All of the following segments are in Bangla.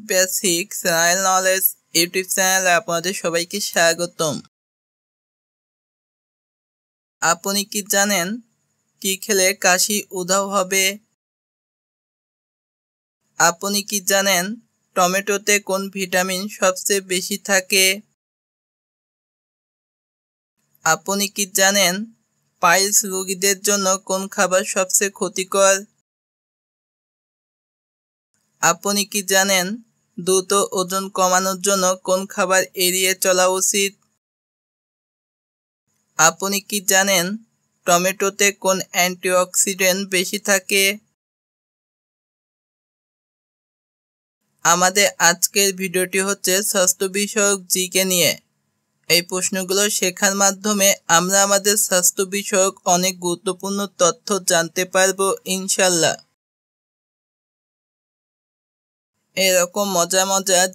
বেসিক জেনারেল নলেজ ইউটিউব চ্যানেলে আপনাদের সবাইকে স্বাগতম। আপনি কি জানেন কি খেলে কাশি উধাও হবে? আপনি কি জানেন টমেটোতে কোন ভিটামিন সবচেয়ে বেশি থাকে? আপনি কি জানেন পাইলস রোগীদের জন্য কোন খাবার সবচেয়ে ক্ষতিকর? আপনি কি জানেন দ্রুত ওজন কমানোর জন্য কোন খাবার এড়িয়ে চলা উচিত? আপনি কি জানেন টমেটোতে কোন অ্যান্টিঅক্সিডেন্ট বেশি থাকে? আমাদের আজকের ভিডিওটি হচ্ছে স্বাস্থ্য বিষয়ক জিকে নিয়ে। এই প্রশ্নগুলো শেখার মাধ্যমে আমরা আমাদের স্বাস্থ্য বিষয়ক অনেক গুরুত্বপূর্ণ তথ্য জানতে পারবো ইনশাল্লাহ। এরকম মজা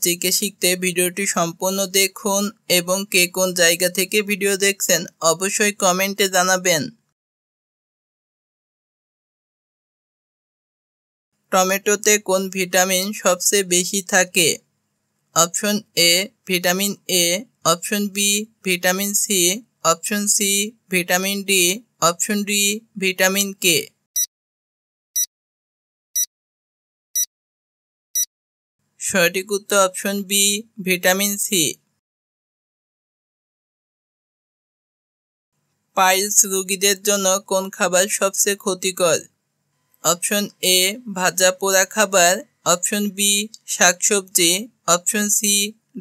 জিকে শিখতে ভিডিওটি সম্পূর্ণ দেখুন এবং কে কোন জায়গা থেকে ভিডিও দেখছেন অবশ্যই কমেন্টে জানাবেন। টমেটোতে কোন ভিটামিন সবচেয়ে বেশি থাকে? Option A vitamin A, option B vitamin C, option C vitamin D, option D vitamin K. সঠিক উত্তর option B vitamin C. Piles রোগীদের জন্য কোন খাবার সবচেয়ে ক্ষতিকর? অপশন এ ভাজা পোড়া খাবার, অপশন বি শাকসবজি, অপশন সি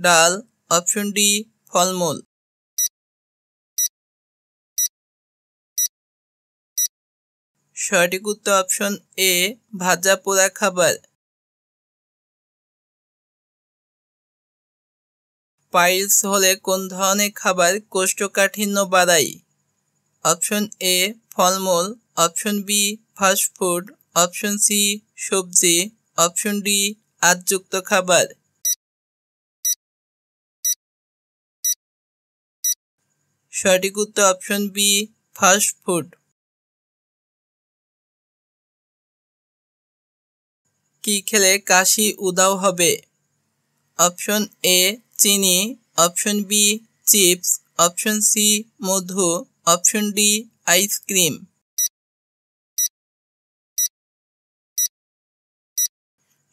ডাল, অপশন ডি ফলমূল। সঠিক উত্তর অপশন এ ভাজা পোড়া খাবার। পাইলস হলে কোন ধরনের খাবার কোষ্ঠকাঠিন্য বাড়ায়? অপশন এ ফলমূল, option B fast food, option C সবজি, অপশন ডি আঁশযুক্ত খাবার। সঠিক উত্তর অপশন বি ফাস্টফুড। কি খেলে কাশি উধাও হবে? অপশন এ চিনি, option B chips, option C মধু, অপশন ডি আইসক্রিম।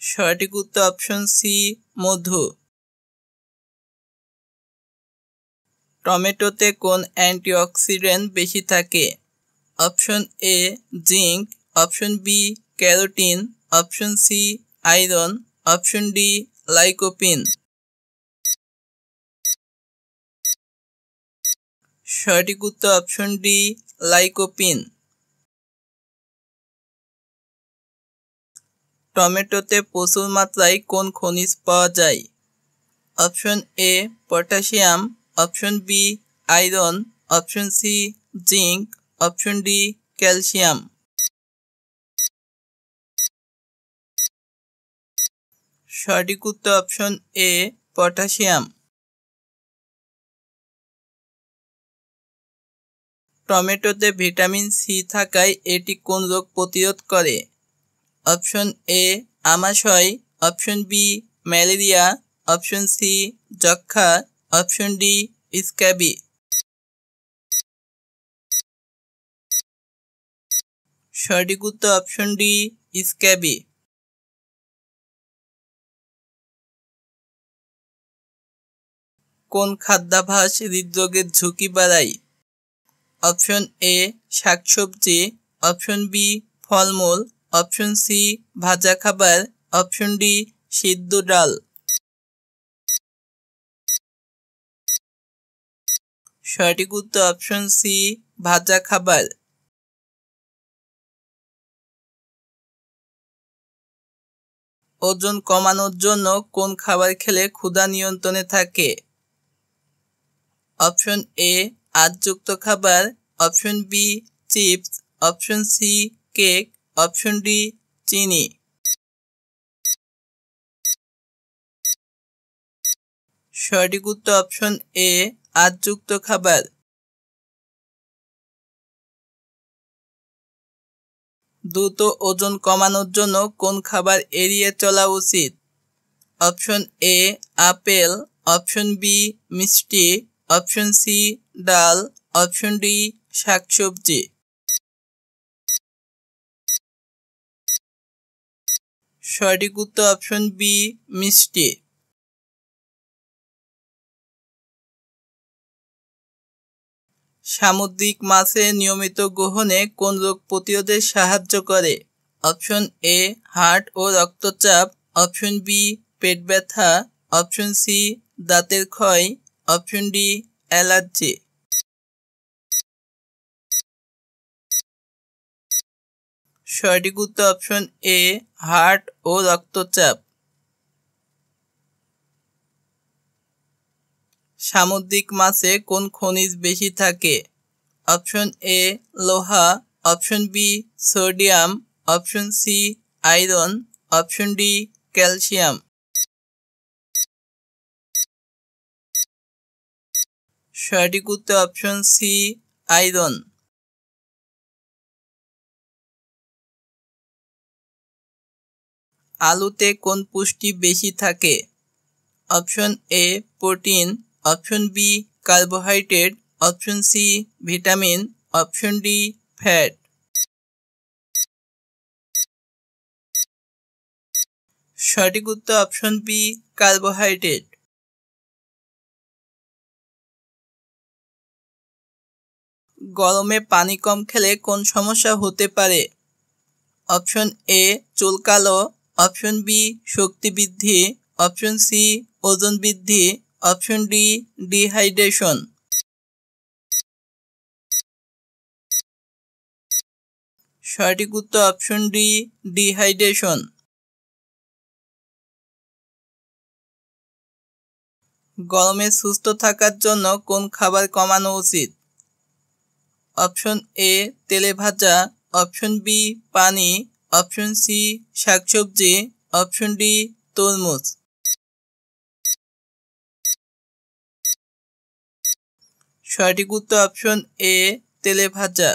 সঠিক উত্তর অপশন সি মধু। টমেটোতে কোন অ্যান্টিঅক্সিডেন্ট বেশি থাকে? Option A zinc, option B carotene, option C iron, option D lycopene. সঠিক উত্তর অপশন ডি লাইকোপিন। টমেটোতে প্রচুর মাত্রায় কোন খনিজ পাওয়া যায়? Option A potassium, option B iron, option C zinc, option D calcium. সঠিক উত্তর অপশন এ পটাশিয়াম। টমেটোতে ভিটামিন সি থাকায় এটি কোন রোগ প্রতিরোধ করে? অপশন এ আমাশয়, option B malaria, option C যক্ষ্মা, অপশন ডি স্ক্যাবি। সঠিক উত্তর অপশন ডি স্ক্যাবি। কোন খাদ্যাভ্যাস হৃদরোগের ঝুঁকি বাড়ায়? অপশন এ শাকসবজি, অপশন বি ফলমূল, অপশন সি ভাজা খাবার, অপশন ডি সিদ্ধ ডাল। সঠিক উত্তর অপশন সি ভাজা খাবার। ওজন কমানোর জন্য কোন খাবার খেলে ক্ষুধা নিয়ন্ত্রণে থাকে? অপশন এ আঁশযুক্ত খাবার, option B chips, option C cake, option D চিনি। সঠিক উত্তর অপশন এ আঁশযুক্ত খাবার। দ্রুত ওজন কমানোর জন্য কোন খাবার এড়িয়ে চলা উচিত? Option A apple, option B মিষ্টি, অপশন সি ডাল, অপশন ডি শাকসবজি। সঠিক উত্তর অপশন বি মিষ্টি। সামুদ্রিক মাছের নিয়মিত গ্রহণে কোন রোগ প্রতিরোধে সাহায্য করে? অপশন এ হার্ট ও রক্তচাপ, অপশন বি পেট ব্যথা, অপশন সি দাঁতের ক্ষয়, অপশন ডি অ্যালার্জি। সঠিক উত্তর অপশন এ হার্ট ও রক্তচাপ। সামুদ্রিক মাছে কোন খনিজ বেশি থাকে? অপশন এ লোহা, option B sodium, option C iron, option D calcium. সঠিক উত্তর অপশন সি আয়রন। আলুতে কোন পুষ্টি বেশি থাকে? Option A protein, option B carbohydrate, option C vitamin, option D fat. সঠিক উত্তর অপশন বি কার্বোহাইড্রেট। গরমে পানি কম খেলে কোন সমস্যা হতে পারে? অপশন এ চুলকালো, অপশন বি শক্তি বৃদ্ধি, অপশন সি ওজন বৃদ্ধি, অপশন ডি ডিহাইড্রেশন। সঠিক উত্তর অপশন ডি ডিহাইড্রেশন। গরমে সুস্থ থাকার জন্য কোন খাবার কমানো উচিত? অপশন এ তেলে ভাজা, অপশন বি পানি, অপশন সি শাকসবজি, অপশন ডি তরমুজ। সঠিক উত্তর অপশন এ তেলে ভাজা।